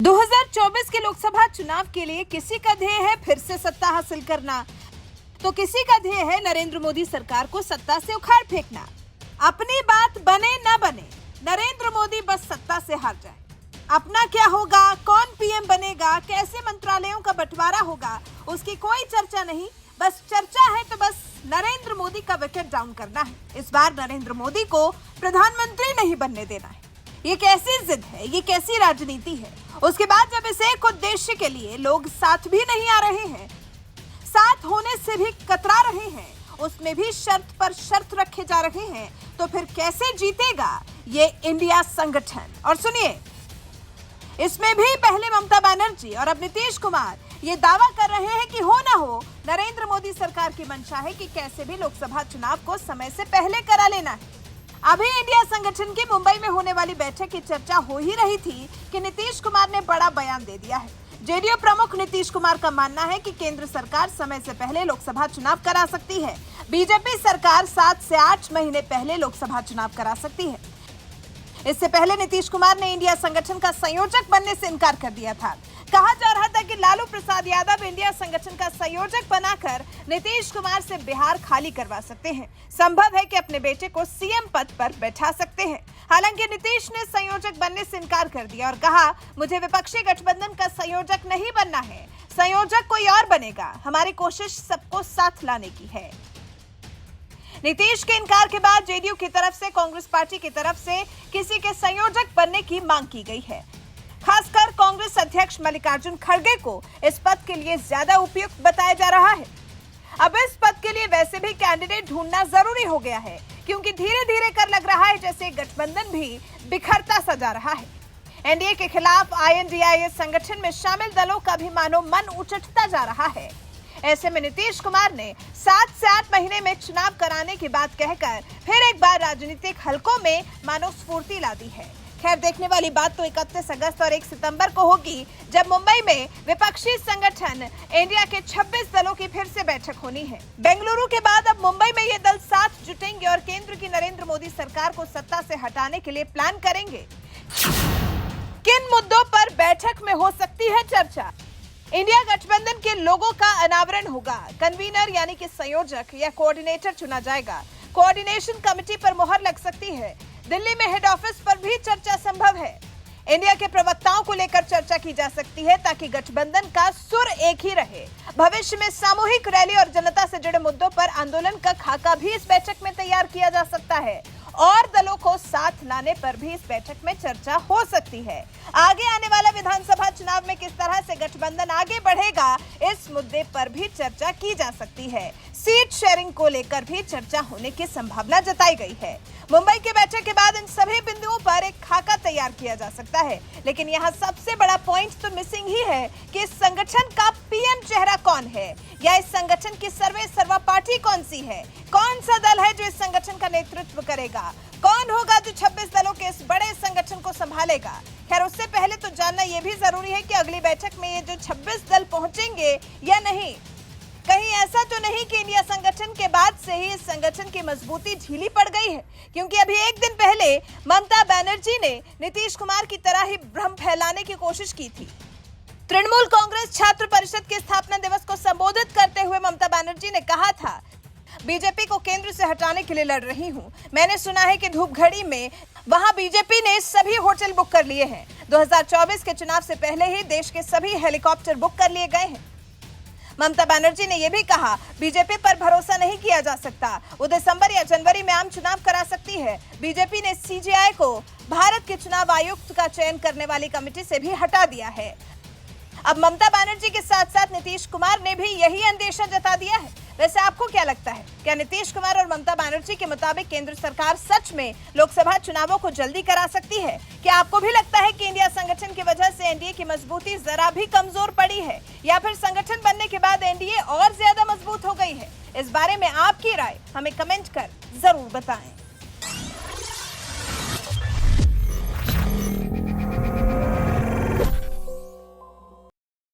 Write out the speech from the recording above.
2024 के लोकसभा चुनाव के लिए किसी का ध्येय है फिर से सत्ता हासिल करना, तो किसी का ध्येय है नरेंद्र मोदी सरकार को सत्ता से उखाड़ फेंकना। अपनी बात बने न बने, नरेंद्र मोदी बस सत्ता से हार जाए। अपना क्या होगा, कौन पीएम बनेगा, कैसे मंत्रालयों का बंटवारा होगा, उसकी कोई चर्चा नहीं। बस चर्चा है तो बस नरेंद्र मोदी का विकेट डाउन करना है। इस बार नरेंद्र मोदी को प्रधानमंत्री नहीं बनने देना है। ये कैसी जिद है, ये कैसी राजनीति है। उसके बाद जब इस एक उद्देश्य के लिए लोग साथ भी नहीं आ रहे हैं, साथ होने से भी कतरा रहे हैं, उसमें भी शर्त पर शर्त रखे जा रहे हैं, तो फिर कैसे जीतेगा ये इंडिया संगठन। और सुनिए, इसमें भी पहले ममता बनर्जी और अब नीतीश कुमार ये दावा कर रहे हैं कि हो ना हो, नरेंद्र मोदी सरकार की मंशा है कि कैसे भी लोकसभा चुनाव को समय से पहले करा लेना है। अभी इंडिया संगठन की मुंबई में होने वाली बैठक की चर्चा हो ही रही थी कि नीतीश कुमार ने बड़ा बयान दे दिया है। जेडीयू प्रमुख नीतीश कुमार का मानना है कि केंद्र सरकार समय से पहले लोकसभा चुनाव करा सकती है। बीजेपी सरकार 7 से 8 महीने पहले लोकसभा चुनाव करा सकती है। इससे पहले नीतीश कुमार ने इंडिया संगठन का संयोजक बनने से इनकार कर दिया था। कहा जा रहा था कि लालू प्रसाद यादव इंडिया संगठन का संयोजक बनाकर नीतीश कुमार से बिहार खाली करवा सकते हैं। संभव है कि अपने बेटे को सीएम पद पर बैठा सकते हैं। हालांकि नीतीश ने संयोजक बनने से इनकार कर दिया और कहा, मुझे विपक्षी गठबंधन का संयोजक नहीं बनना है, संयोजक कोई और बनेगा। हमारी कोशिश सबको साथ लाने की है। नीतीश के इनकार के बाद जेडीयू की तरफ से कांग्रेस पार्टी की तरफ से किसी के संयोजक बनने की मांग की गई है। खासकर कांग्रेस अध्यक्ष मल्लिकार्जुन खड़गे को इस पद के लिए ज्यादा उपयुक्त बताया जा रहा है। अब इस पद के लिए वैसे भी कैंडिडेट ढूंढना जरूरी हो गया है, क्योंकि धीरे धीरे कर लग रहा है जैसे गठबंधन भी बिखरता सा जा रहा है। एनडीए के खिलाफ INDIA संगठन में शामिल दलों का भी मानो मन उचटता जा रहा है। ऐसे में नीतीश कुमार ने 7 से 8 महीने में चुनाव कराने की बात कहकर फिर एक बार राजनीतिक हलकों में मानो स्फूर्ति ला दी है। खैर, देखने वाली बात तो 31 अगस्त और 1 सितंबर को होगी, जब मुंबई में विपक्षी संगठन इंडिया के 26 दलों की फिर से बैठक होनी है। बेंगलुरु के बाद अब मुंबई में ये दल साथ जुटेंगे और केंद्र की नरेंद्र मोदी सरकार को सत्ता से हटाने के लिए प्लान करेंगे। किन मुद्दों पर बैठक में हो सकती है चर्चा? इंडिया गठबंधन के लोगों का अनावरण होगा। कन्वीनर यानी कि संयोजक या कोऑर्डिनेटर चुना जाएगा। कोऑर्डिनेशन कमेटी पर मुहर लग सकती है। दिल्ली में हेड ऑफिस पर भी चर्चा संभव है। इंडिया के प्रवक्ताओं को लेकर चर्चा की जा सकती है ताकि गठबंधन का सुर एक ही रहे। भविष्य में सामूहिक रैली और जनता से जुड़े मुद्दों पर आंदोलन का खाका भी इस बैठक में तैयार किया जा सकता है और दलों को साथ लाने पर भी इस बैठक में चर्चा हो सकती है। आगे आने वाला विधानसभा चुनाव में किस तरह से गठबंधन आगे बढ़ेगा, इस मुद्दे पर भी चर्चा की जा सकती है। सीट शेयरिंग को लेकर भी चर्चा होने की संभावना जताई गई है। मुंबई की बैठक के बाद इन सभी बिंदुओं पर एक खाका तैयार किया जा सकता है, लेकिन यहाँ सबसे बड़ा पॉइंट तो मिसिंग ही है कि इस संगठन का पीएम चेहरा कौन है, या इस संगठन की सर्वे सर्वा पार्टी कौन सी है, कौन सा दल है जो इस संगठन का नेतृत्व करेगा, कौन होगा जो 26 दलों के इस बड़े संगठन को संभालेगा। खैर, उससे पहले तो जानना यह भी जरूरी है कि अगली बैठक में ये जो 26 दल पहुंचेंगे या नहीं। कहीं ऐसा तो नहीं कि इंडिया संगठन के बाद से ही इस संगठन की मजबूती ढीली पड़ गई है, क्योंकि अभी एक दिन पहले ममता बनर्जी ने नीतीश कुमार की तरह ही भ्रम फैलाने की कोशिश की थी। तृणमूल कांग्रेस छात्र परिषद के स्थापना दिवस को संबोधित करते हुए ममता बनर्जी ने कहा था, बीजेपी को केंद्र से हटाने के लिए लड़ रही हूं। मैंने सुना है कि धूपगढ़ी में वहां बीजेपी ने सभी होटल बुक कर लिए हैं। 2024 के चुनाव से पहले ही देश के सभी हेलीकॉप्टर बुक कर लिए गए हैं। ममता बनर्जी ने यह भी कहा, बीजेपी पर भरोसा नहीं किया जा सकता। वो दिसंबर या जनवरी में आम चुनाव करा सकती है। बीजेपी ने CGI को भारत के चुनाव आयुक्त का चयन करने वाली कमेटी से भी हटा दिया है। अब ममता बनर्जी के साथ साथ नीतीश कुमार ने भी यही अंदेशा जता दिया है। वैसे आपको क्या लगता है, क्या नीतीश कुमार और ममता बनर्जी के मुताबिक केंद्र सरकार सच में लोकसभा चुनावों को जल्दी करा सकती है? क्या आपको भी लगता है कि इंडिया संगठन की वजह से एनडीए की मजबूती जरा भी कमजोर पड़ी है, या फिर संगठन बनने के बाद एनडीए और ज्यादा मजबूत हो गई है? इस बारे में आपकी राय हमें कमेंट कर जरूर बताएं।